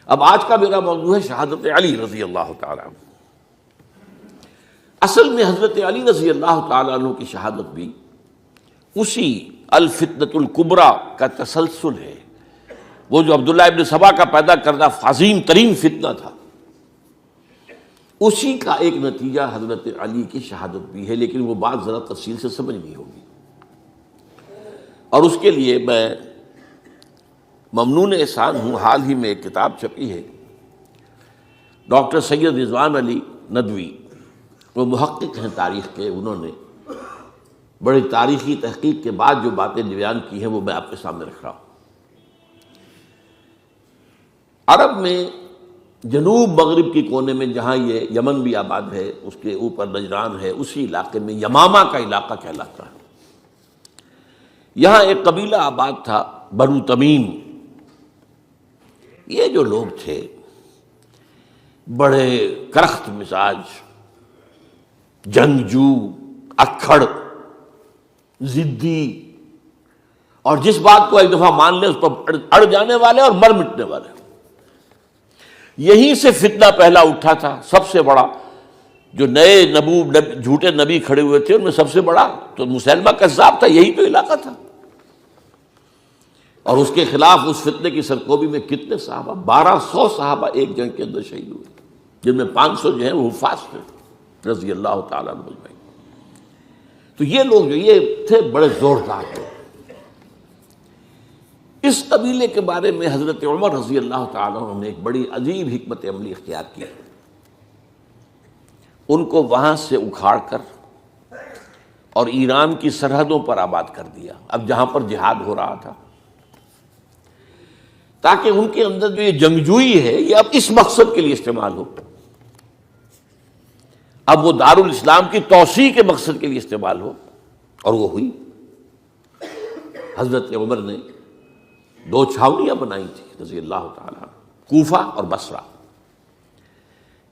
اب آج کا میرا موضوع ہے شہادت علی رضی اللہ تعالیٰ عنہ۔ اصل میں حضرت علی رضی اللہ تعالیٰ عنہ کی شہادت بھی اسی الفتنۃ الکبریٰ کا تسلسل ہے۔ وہ جو عبداللہ ابن سبا کا پیدا کردہ عظیم ترین فتنہ تھا، اسی کا ایک نتیجہ حضرت علی کی شہادت بھی ہے، لیکن وہ بات ذرا تفصیل سے سمجھنی ہوگی۔ اور اس کے لیے میں ممنون احسان ہوں، حال ہی میں ایک کتاب چھپی ہے، ڈاکٹر سید رضوان علی ندوی، وہ محقق ہیں تاریخ کے، انہوں نے بڑی تاریخی تحقیق کے بعد جو باتیں بیان کی ہیں وہ میں آپ کے سامنے رکھ رہا ہوں۔ عرب میں جنوب مغرب کی کونے میں، جہاں یہ یمن بھی آباد ہے، اس کے اوپر نجران ہے، اسی علاقے میں یمامہ کا علاقہ کہلاتا ہے۔ یہاں ایک قبیلہ آباد تھا، بنو تمیم۔ یہ جو لوگ تھے بڑے کرخت مزاج، جنگجو، اکھڑ، ضدی، اور جس بات کو ایک دفعہ مان لیں اس پر اڑ جانے والے اور مر مٹنے والے۔ یہیں سے فتنہ پہلا اٹھا تھا۔ سب سے بڑا جو نئے جھوٹے نبی کھڑے ہوئے تھے ان میں سب سے بڑا تو مسیلمہ کذاب تھا، یہی تو علاقہ تھا۔ اور اس کے خلاف اس فتنے کی سرکوبی میں کتنے صحابہ، 1200 صحابہ ایک جنگ کے اندر شہید ہوئے، جن میں 500 جو ہیں وہ حفاظ تھے رضی اللہ تعالیٰ عنہ اجمعین۔ تو یہ لوگ جو یہ تھے بڑے زوردار تھے۔ اس قبیلے کے بارے میں حضرت عمر رضی اللہ تعالیٰ عنہ نے ایک بڑی عجیب حکمت عملی اختیار کی۔ ان کو وہاں سے اکھاڑ کر اور ایران کی سرحدوں پر آباد کر دیا، اب جہاں پر جہاد ہو رہا تھا، تاکہ ان کے اندر جو یہ جنگجوئی ہے یہ اب اس مقصد کے لیے استعمال ہو، اب وہ دارالاسلام کی توسیع کے مقصد کے لیے استعمال ہو۔ اور وہ ہوئی۔ حضرت عمر نے 2 چھاونیاں بنائی تھی رضی اللہ تعالیٰ، کوفہ اور بصرہ،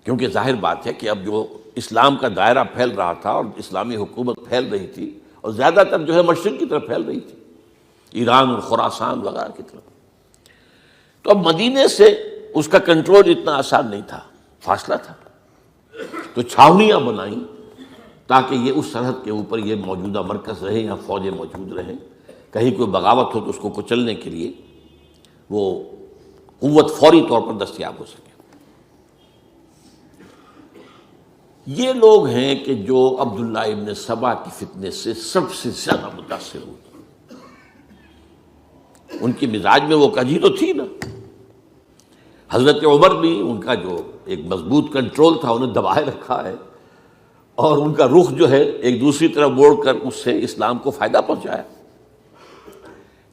کیونکہ ظاہر بات ہے کہ اب جو اسلام کا دائرہ پھیل رہا تھا اور اسلامی حکومت پھیل رہی تھی، اور زیادہ تر جو ہے مشرق کی طرف پھیل رہی تھی، ایران اور خراسان وغیرہ کی طرف، تو اب مدینے سے اس کا کنٹرول اتنا آسان نہیں تھا، فاصلہ تھا۔ تو چھاونیاں بنائیں تاکہ یہ اس سرحد کے اوپر یہ موجودہ مرکز رہے، یہاں فوجیں موجود رہیں، کہیں کوئی بغاوت ہو تو اس کو کچلنے کے لیے وہ قوت فوری طور پر دستیاب ہو سکے۔ یہ لوگ ہیں کہ جو عبداللہ ابن سبا کی فتنے سے سب سے زیادہ متاثر ہوئے۔ ان کی مزاج میں وہ کجی تو تھی نا۔ حضرت عمر بھی ان کا جو ایک مضبوط کنٹرول تھا انہیں دبائے رکھا ہے، اور ان کا رخ جو ہے ایک دوسری طرف موڑ کر اس سے اسلام کو فائدہ پہنچایا۔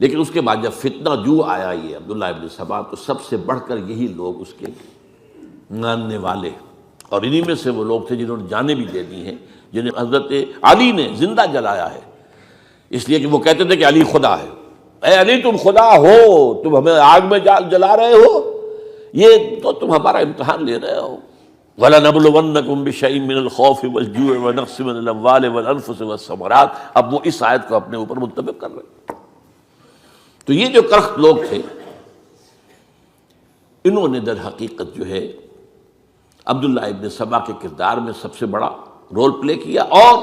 لیکن اس کے بعد جب فتنہ جو آیا یہ عبداللہ ابن سبا، تو سب سے بڑھ کر یہی لوگ اس کے ماننے والے، اور انہی میں سے وہ لوگ تھے جنہوں نے جانیں بھی دے دی ہیں، جنہیں حضرت علی نے زندہ جلایا ہے، اس لیے کہ وہ کہتے تھے کہ علی خدا ہے۔ اے علی تم خدا ہو، تم ہمیں آگ میں جلا رہے ہو، یہ تو تم ہمارا امتحان لے رہے ہو۔ وَلَنَبْلُوَنَّكُمْ بِشَيْءٍ مِّنَ الْخَوْفِ وَالْجُوعِ وَنَقْصٍ مِّنَ الْأَمْوَالِ وَالْأَنفُسِ وَالثَّمَرَاتِ۔ اب وہ اس آیت کو اپنے اوپر منطبق کر رہے ہیں۔ تو یہ جو کرخت لوگ تھے، انہوں نے در حقیقت جو ہے عبداللہ ابن سبا کے کردار میں سب سے بڑا رول پلے کیا، اور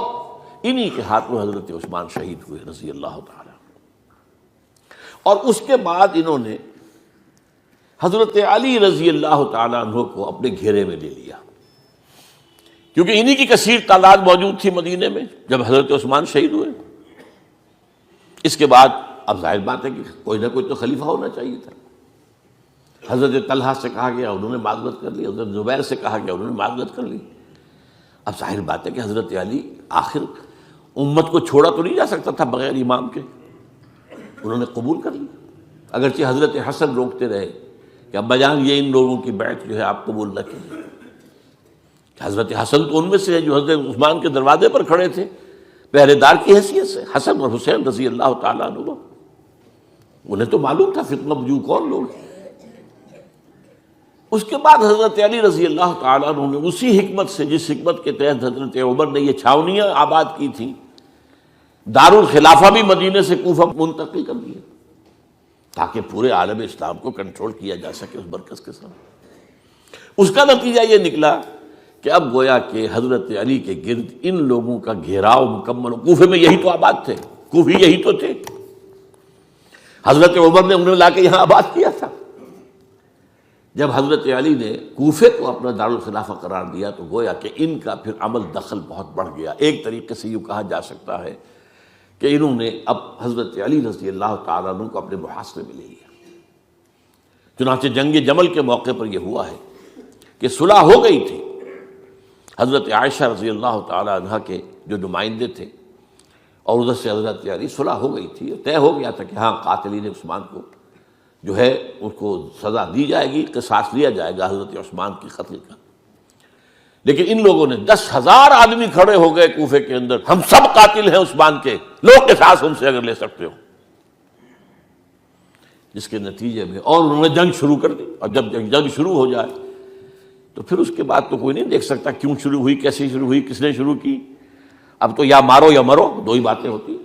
انہی کے ہاتھوں حضرت عثمان شہید ہوئے رضی اللہ تعالیٰ۔ اور اس کے بعد انہوں نے حضرت علی رضی اللہ تعالیٰ عنہ کو اپنے گھیرے میں لے لیا، کیونکہ انہی کی کثیر تعداد موجود تھی مدینے میں جب حضرت عثمان شہید ہوئے۔ اس کے بعد اب ظاہر بات ہے کہ کوئی نہ کوئی تو خلیفہ ہونا چاہیے تھا۔ حضرت طلحہ سے کہا گیا، انہوں نے معذرت کر لی، حضرت زبیر سے کہا گیا، انہوں نے معذرت کر لی۔ اب ظاہر بات ہے کہ حضرت علی آخر امت کو چھوڑا تو نہیں جا سکتا تھا بغیر امام کے، انہوں نے قبول کر لی، اگرچہ حضرت حسن روکتے رہے کہ ابا جان یہ ان لوگوں کی بیعت جو ہے آپ قبول نہ کیجیے۔ حضرت حسن تو ان میں سے ہیں جو حضرت عثمان کے دروازے پر کھڑے تھے پہرے دار کی حیثیت سے، حسن اور حسین رضی اللہ تعالیٰ عنہ، انہیں تو معلوم تھا فتنہ جو کون لوگ ہیں۔ اس کے بعد حضرت علی رضی اللہ تعالیٰ عنہ نے اسی حکمت سے، جس حکمت کے تحت حضرت عمر نے یہ چھاونیاں آباد کی تھیں، دارالخلافہ بھی مدینے سے کوفہ منتقل کر دیا، تاکہ پورے عالم اسلام کو کنٹرول کیا جا سکے اس مرکز کے ساتھ۔ اس کا نتیجہ یہ نکلا کہ اب گویا کہ حضرت علی کے گرد ان لوگوں کا گھیراؤ مکمل، کوفے میں یہی تو آباد تھے، کوفی یہی تو تھے، حضرت عمر نے انہیں لا کے یہاں آباد کیا تھا۔ جب حضرت علی نے کوفے کو اپنا دارالخلافہ قرار دیا تو گویا کہ ان کا پھر عمل دخل بہت بڑھ گیا۔ ایک طریقے سے یوں کہا جا سکتا ہے کہ انہوں نے اب حضرت علی رضی اللہ تعالیٰ عنہ کو اپنے محاصرے میں لے لیا۔ چنانچہ جنگ جمل کے موقع پر یہ ہوا ہے کہ صلح ہو گئی تھی، حضرت عائشہ رضی اللہ تعالیٰ عنہ کے جو نمائندے تھے اور ادھر سے حضرت علی، صلح ہو گئی تھی، طے ہو گیا تھا کہ ہاں قاتلین عثمان کو جو ہے اس کو سزا دی جائے گی، قصاص لیا جائے گا حضرت عثمان کی قتل کا۔ لیکن ان لوگوں نے 10,000 آدمی کھڑے ہو گئے کوفے کے اندر، ہم سب قاتل ہیں عثمان کے، لوگ قصاص ہم سے اگر لے سکتے ہو، جس کے نتیجے میں اور انہوں نے جنگ شروع کر دی۔ اور جب جنگ شروع ہو جائے تو پھر اس کے بعد تو کوئی نہیں دیکھ سکتا کیوں شروع ہوئی، کیسے شروع ہوئی، کس نے شروع کی۔ اب تو یا مارو یا مرو، دو ہی باتیں ہوتی۔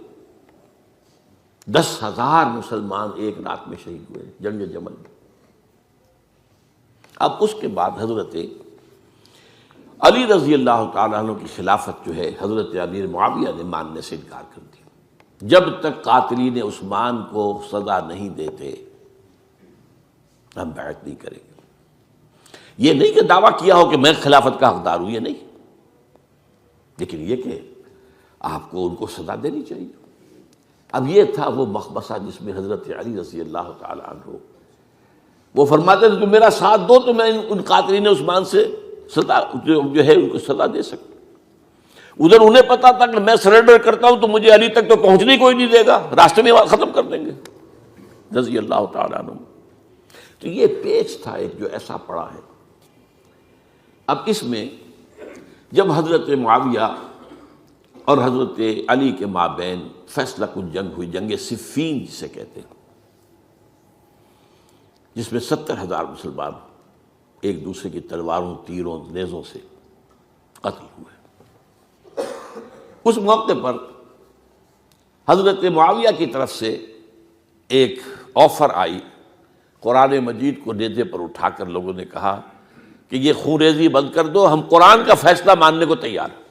10,000 مسلمان ایک رات میں شہید ہوئے جنگ جمل میں۔ اب اس کے بعد حضرت علی رضی اللہ تعالیٰ عنہ کی خلافت جو ہے حضرت امیر معاویہ نے ماننے سے انکار کر دیا۔ جب تک قاتلین عثمان کو سزا نہیں دیتے ہم بیعت نہیں کریں گے۔ یہ نہیں کہ دعویٰ کیا ہو کہ میں خلافت کا حقدار ہوں، یہ نہیں، لیکن یہ کہ آپ کو ان کو سزا دینی چاہیے۔ اب یہ تھا وہ مخمصہ جس میں حضرت علی رضی اللہ تعالیٰ عنہ وہ فرماتے تھے تو میرا ساتھ دو تو میں ان قاتلین عثمان سے سزا جو ہے ان کو سزا دے سکتا۔ ادھر انہیں پتا تھا کہ میں سرنڈر کرتا ہوں تو مجھے علی تک تو پہنچنے کوئی نہیں دے گا، راستے میں ختم کر دیں گے رضی اللہ تعالیٰ عنہ۔ تو یہ پیچ تھا ایک جو ایسا پڑا ہے۔ اب اس میں جب حضرت معاویہ اور حضرت علی کے مابین فیصلہ کن جنگ ہوئی، جنگ صفین جسے کہتے ہیں، جس میں 70,000 مسلمان ایک دوسرے کی تلواروں، تیروں، نیزوں سے قتل ہوئے۔ اس موقع پر حضرت معاویہ کی طرف سے ایک آفر آئی، قرآن مجید کو نیزے پر اٹھا کر لوگوں نے کہا کہ یہ خون ریزی بند کر دو، ہم قرآن کا فیصلہ ماننے کو تیار ہیں۔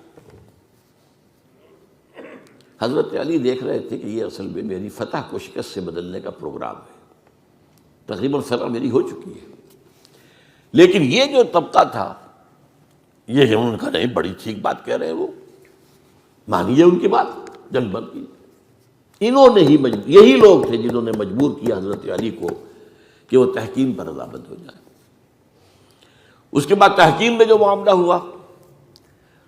حضرت علی دیکھ رہے تھے کہ یہ اصل میں میری فتح کو شکست سے بدلنے کا پروگرام ہے، تقریباً فتح میری ہو چکی ہے، لیکن یہ جو طبقہ تھا یہ انہوں نے کہا نہیں بڑی ٹھیک بات کہہ رہے ہیں، وہ مانیے ان کی بات، جنگ بند کی۔ انہوں نے ہی یہی لوگ تھے جنہوں نے مجبور کیا حضرت علی کو کہ وہ تحکیم پر رضامند ہو جائے۔ اس کے بعد تحکیم میں جو معاملہ ہوا،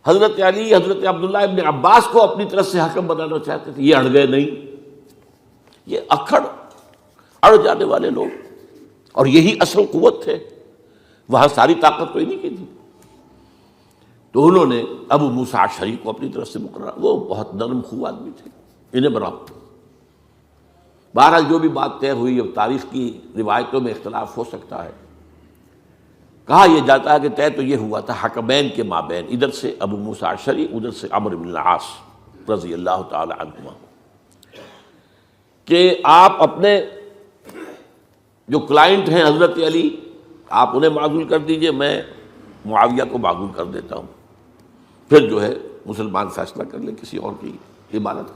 حضرت علی حضرت عبداللہ ابن عباس کو اپنی طرف سے حکم بنانا چاہتے تھے، یہ اڑ گئے نہیں۔ یہ اڑ جانے والے لوگ، اور یہی اصل قوت تھے، وہاں ساری طاقت تو انہیں کی تھی۔ تو انہوں نے ابو موسیٰ اشعری کو اپنی طرف سے مقرر، وہ بہت نرم خو آدمی تھے، انہیں برابر۔ بہرحال جو بھی بات طے ہوئی، اب تاریخ کی روایتوں میں اختلاف ہو سکتا ہے، کہا یہ جاتا ہے کہ طے تو یہ ہوا تھا حکمین کے مابین، ادھر سے ابو موسیٰ اشعری، ادھر سے عمرو بن العاص رضی اللہ تعالی عنہما، کہ آپ اپنے جو کلائنٹ ہیں حضرت علی آپ انہیں معزول کر دیجئے، میں معاویہ کو معزول کر دیتا ہوں، پھر جو ہے مسلمان فیصلہ کر لیں کسی اور کی عبادت۔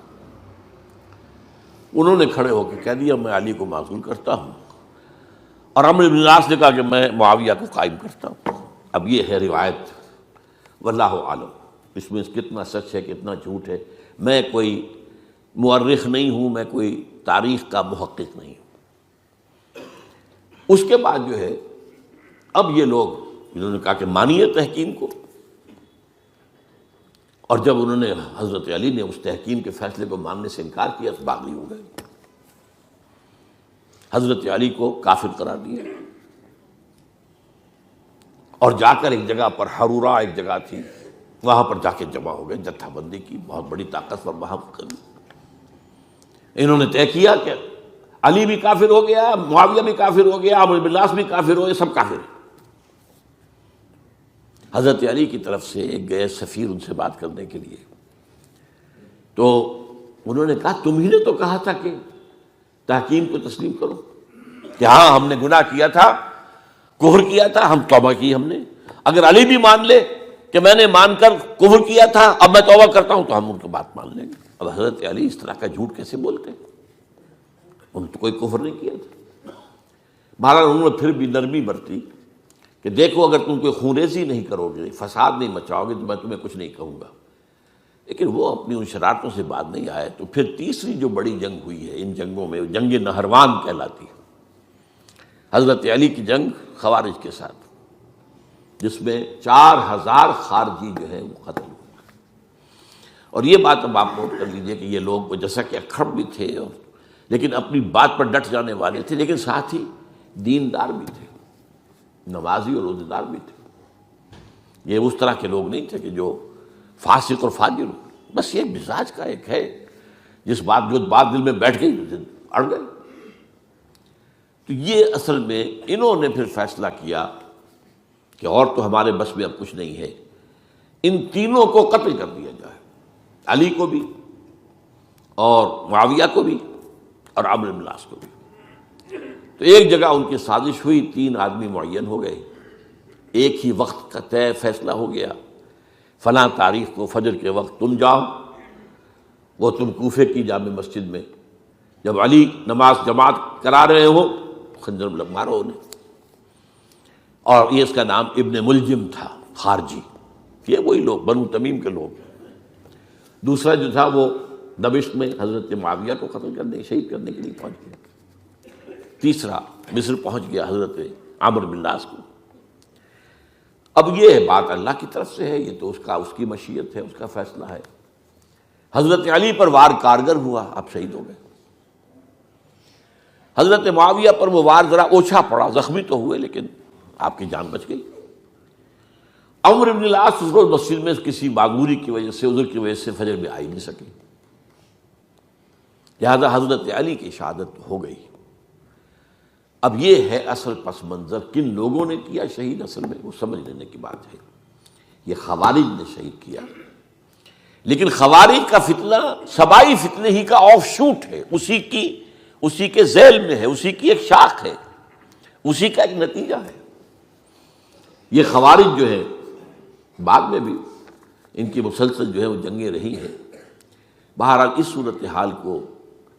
انہوں نے کھڑے ہو کے کہہ دیا میں علی کو معزول کرتا ہوں، اور عمرو بن العاص نے کہا کہ میں معاویہ کو قائم کرتا ہوں۔ اب یہ ہے روایت، واللہ عالم اس میں کتنا سچ ہے کتنا جھوٹ ہے، میں کوئی مورخ نہیں ہوں، میں کوئی تاریخ کا محقق نہیں ہوں۔ اس کے بعد جو ہے اب یہ لوگ انہوں نے کہا کہ مانیے تحکیم کو، اور جب انہوں نے حضرت علی نے اس تحکیم کے فیصلے کو ماننے سے انکار کیا تو باغی ہو گئے، حضرت علی کو کافر قرار دیا، اور جا کر ایک جگہ پر حرورہ ایک جگہ تھی وہاں پر جا کے جمع ہو گئے، جتھا بندی کی، بہت بڑی طاقت پر وہاں کری۔ انہوں نے طے کیا کہ علی بھی کافر ہو گیا، معاویہ بھی کافر ہو گیا، عمرو بن العاص بھی کافر ہو گئے، سب کافر ہیں۔ حضرت علی کی طرف سے ایک گئے سفیر ان سے بات کرنے کے لیے، تو انہوں نے کہا تم ہی نے تو کہا تھا کہ تحکیم کو تسلیم کرو، کہ ہاں ہم نے گناہ کیا تھا، کفر کیا تھا، ہم توبہ کی ہم نے. اگر علی بھی مان لے کہ میں نے مان کر کفر کیا تھا اب میں توبہ کرتا ہوں تو ہم ان کی بات مان لیں گے. اب حضرت علی اس طرح کا جھوٹ کیسے بولتے؟ انہوں نے تو کوئی کفر نہیں کیا تھا. بہرحال انہوں نے پھر بھی نرمی برتی کہ دیکھو اگر تم کوئی خونریزی نہیں کرو گے، فساد نہیں مچاؤ گے تو میں تمہیں کچھ نہیں کہوں گا. لیکن وہ اپنی ان شرارتوں سے بعد نہیں آئے. تو پھر تیسری جو بڑی جنگ ہوئی ہے ان جنگوں میں، جنگ نہروان کہلاتی ہے، حضرت علی کی جنگ خوارج کے ساتھ، جس میں 4000 خارجی جو ہے وہ قتل ہوئے. اور یہ بات اب آپ نوٹ کر لیجئے کہ یہ لوگ جیسا کہ اکھڑ بھی تھے لیکن اپنی بات پر ڈٹ جانے والے تھے، لیکن ساتھ ہی دیندار بھی تھے، نمازی اور روزہ دار بھی تھے. یہ اس طرح کے لوگ نہیں تھے کہ جو فاسق اور فاجر ہو. بس یہ مزاج کا ایک ہے، جس جو بات دل میں بیٹھ گئی اڑ گئے. تو یہ اصل میں انہوں نے پھر فیصلہ کیا کہ اور تو ہمارے بس میں اب کچھ نہیں ہے، ان تینوں کو قتل کر دیا جائے، علی کو بھی اور معاویہ کو بھی اور عمرو بن العاص کو بھی. تو ایک جگہ ان کی سازش ہوئی، 3 آدمی معین ہو گئے، ایک ہی وقت کا طے فیصلہ ہو گیا، فلاں تاریخ کو فجر کے وقت تم جاؤ، وہ تم کوفے کی جامع مسجد میں، جب علی نماز جماعت کرا رہے ہو خنجر مارو انہیں. اور یہ اس کا نام ابن ملجم تھا، خارجی، یہ وہی لوگ بنو تمیم کے لوگ. دوسرا جو تھا وہ دمشق میں حضرت معاویہ کو قتل کرنے شہید کرنے کے لیے پہنچ گیا. تیسرا مصر پہنچ گیا حضرت عمرو بن العاص کو. اب یہ بات اللہ کی طرف سے ہے، یہ تو اس کی مشیت ہے، اس کا فیصلہ ہے. حضرت علی پر وار کارگر ہوا، آپ شہید ہو گئے. حضرت معاویہ پر وہ وار ذرا اوچھا پڑا، زخمی تو ہوئے لیکن آپ کی جان بچ گئی. عمرو بن العاص اس روز مسجد میں کسی معذوری کی وجہ سے، عذر کی وجہ سے فجر میں آ ہی نہیں سکے، لہذا حضرت علی کی شہادت ہو گئی. اب یہ ہے اصل پس منظر، کن لوگوں نے کیا شہید اصل میں وہ سمجھ لینے کی بات ہے. یہ خوارج نے شہید کیا، لیکن خوارج کا فتنہ سبائی فتنے ہی کا آف شوٹ ہے، اسی کے ذیل میں ہے، اسی کی ایک شاخ ہے، اسی کا ایک نتیجہ ہے. یہ خوارج جو ہے بعد میں بھی ان کی مسلسل جو ہے وہ جنگیں رہی ہیں. بہرحال اس صورتحال کو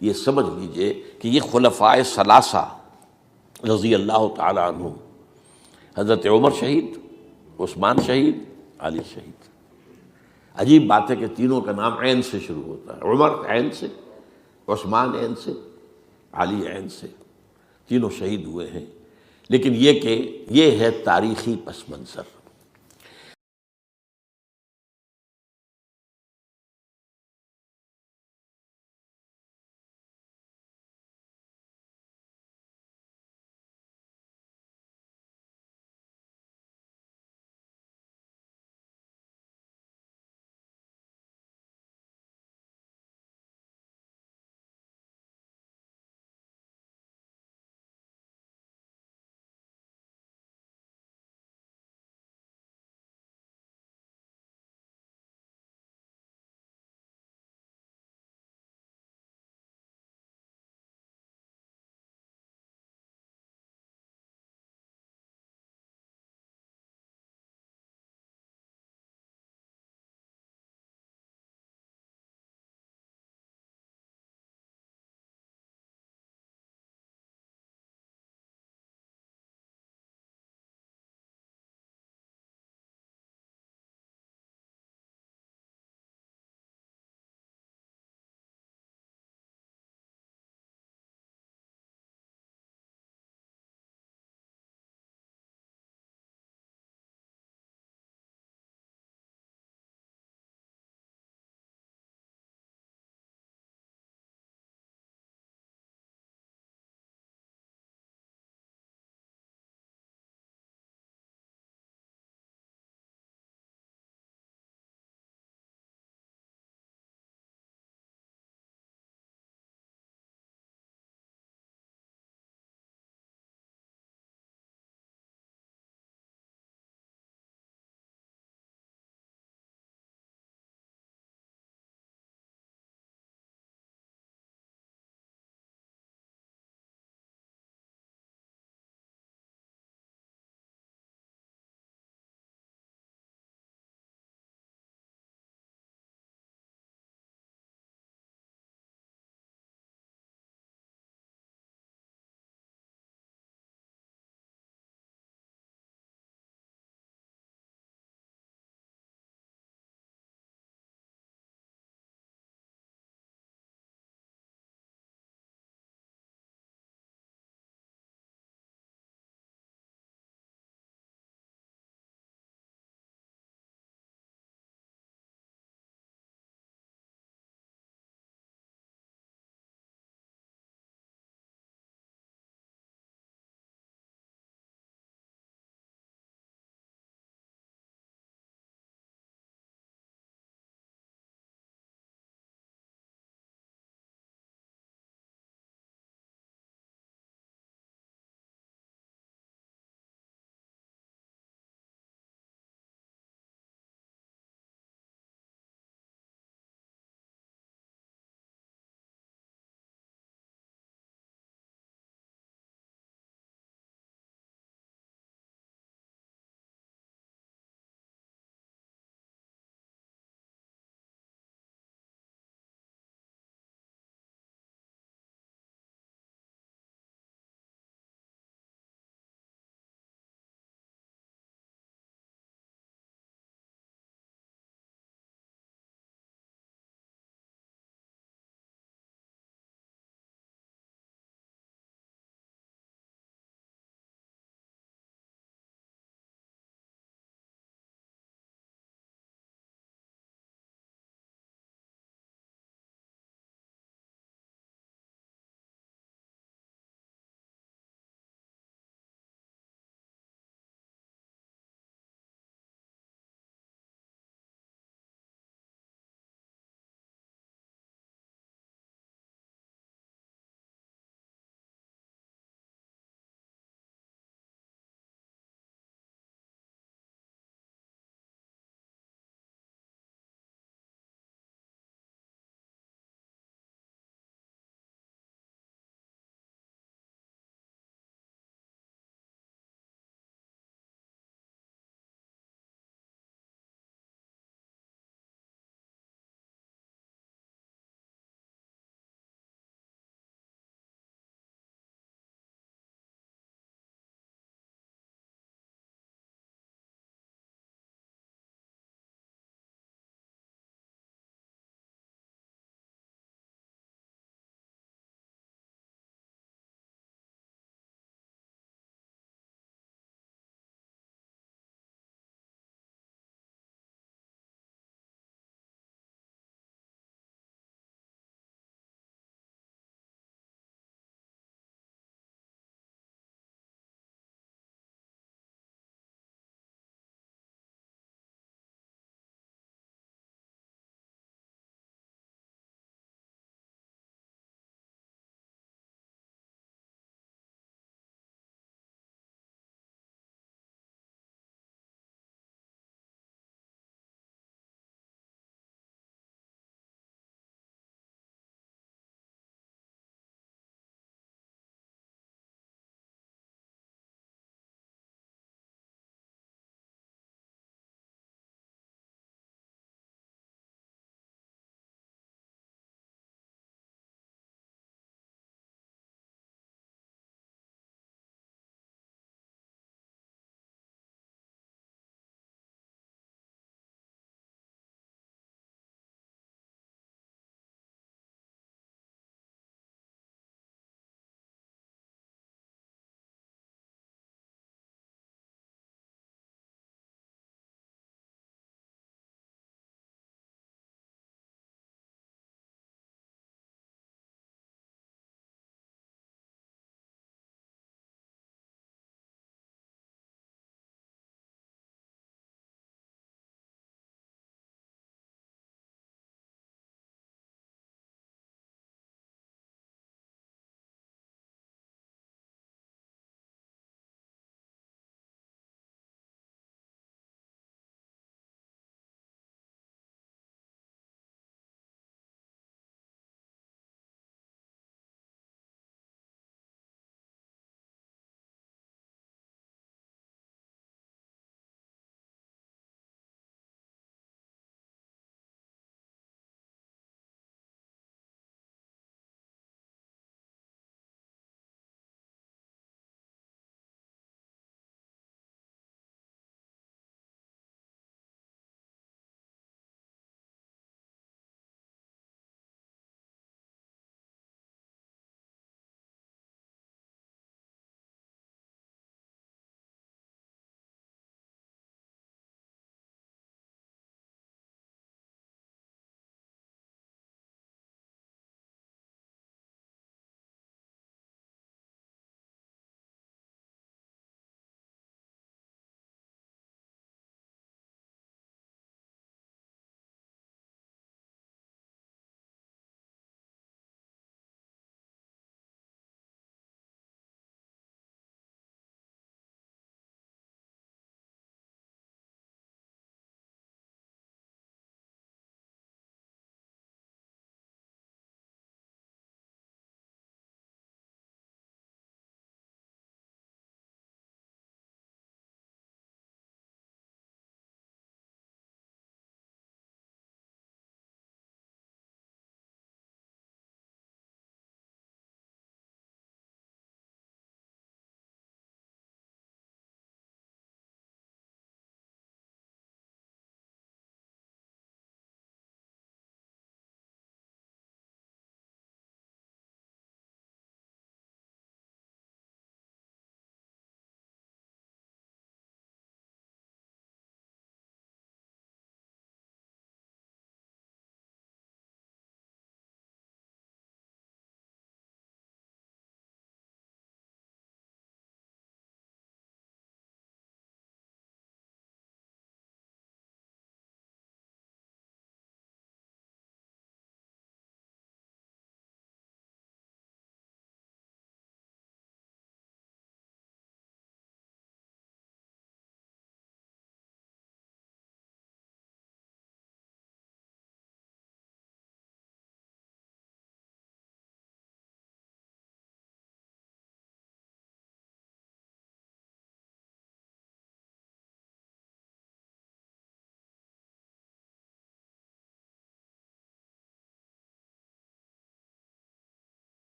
یہ سمجھ لیجئے کہ یہ خلفائے ثلاثہ رضی اللہ تعالی عنہ، حضرت عمر شہید، عثمان شہید، علی شہید. عجیب بات ہے کہ تینوں کا نام عین سے شروع ہوتا ہے، عمر عین سے، عثمان عین سے، علی عین سے. تینوں شہید ہوئے ہیں. لیکن یہ کہ یہ ہے تاریخی پس منظر.